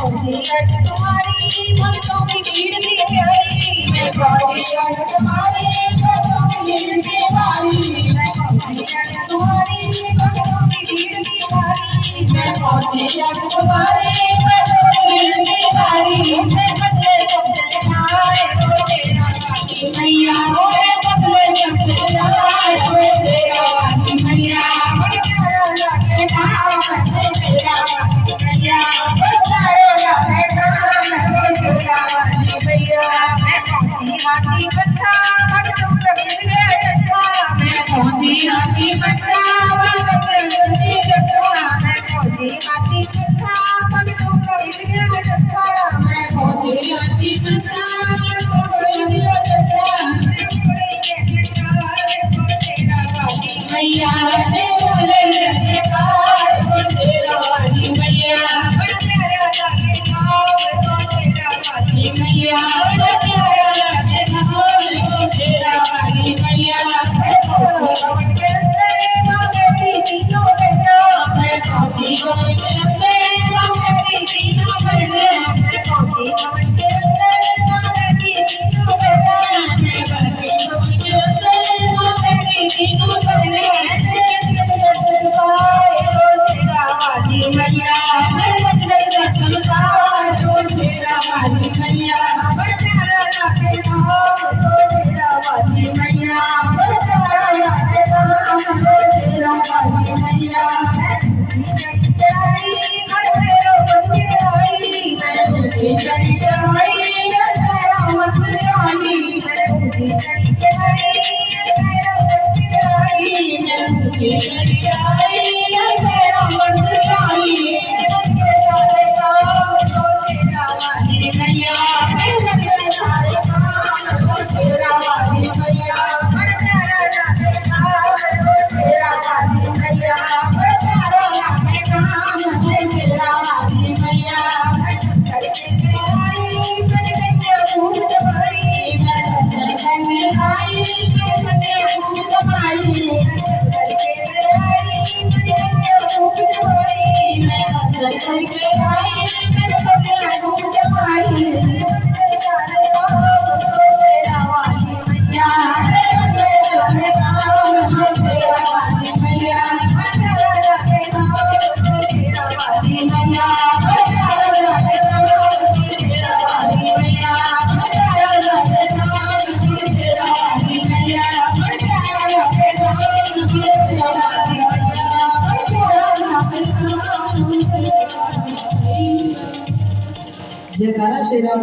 तुम्हारी भक्तों की भीड़ थी प्यारी, मैं पहुंची तुम्हारी भक्तों की भीड़ थी भारी, मैं पहुंची तुम्हारी भक्तों की भीड़ थी भारी, मैं पहुंची तुम्हारी भक्तों की भीड़ थी भारी। मैं बदले सब चले जाए वो तेरा वाली मैया, होए बदले सब चले जाए वो तेरा वाली मैया, बड़ा प्यारा लागे नाम है तेरा वाली मैया, बड़ा प्यारा लागे नाम है तेरा वाली मैया। मैं पहुंची हाथी बच्चा भक्तों का मिल गया जत्था, मैं पहुंची हाथी बच्चा भक्तों का मिल गया जत्था, मैं पहुंची हाथी बच्चा भक्तों का मिल गया जत्था, मैं पहुंची हाथी बच्चा भक्तों का मिल गया जत्था। मैं बोले जयकार वो तेरा वाली मैया, मैं बोले जयकार वो तेरा वाली मैया, बड़ा प्यारा लागे नाम वो तेरा वाली मैया, बड़ा प्यारा लागे नाम वो तेरा वाली मैया। भवन के अंदर माँ बैठी तीनों बहना, मैं पहुंची भवन के अंदर माँ बैठी तीनों बहना, मैं पहुंची भवन के अंदर माँ बैठी तीनों बहना, मैं पहुंची भवन के अंदर माँ बैठी तीनों बहना। दर्शन पाए वो तेरा वाली मैया, मैं दर्शन पाए वो तेरा वाली मैया, बड़ा प्यारा लागे नाम वो तेरा वाली मैया, बड़ा प्यारा लागे नाम वो तेरा वाली मैया। मैं चढ़ी चढ़ाई हर भैरव मंदिर आई, मैं चढ़ी चढ़ाई हर भैरव मंदिर आई, मैं चढ़ी चढ़ाई हर भैरव मंदिर आई, मैं चढ़ी चढ़ाई हर भैरव मंदिर आई। के सारे काम वो तेरा वाली मैया, के सारे काम वो तेरा वाली मैया, बड़ा प्यारा लागे नाम वो तेरा वाली मैया, बड़ा प्यारा लागे नाम वो तेरा वाली मैया। मैं सत्तर के आई मैंने गंगे फूल जमाई, मैं सत्तर के आई मैंने गंगे फूल जमाई, मैं सत्तर के आई मैंने गंगे फूल जमाई, मैं सत्तर के आई मैंने गंगे फूल जमाई। सारे काम वो तेरा वाली मैया, सारे काम वो तेरा वाली मैया, बड़ा प्यारा लागे नाम वो तेरा वाली मैया, बड़ा प्यारा लागे नाम वो तेरा वाली मैया, बड़ा प्यारा लागे नाम वो तेरा वाली मैया, बड़ा प्यारा लागे नाम वो तेरा वाली मैया, बड़ा प्यारा लागे नाम वो तेरा वाली मैया। जयकारा शेरा।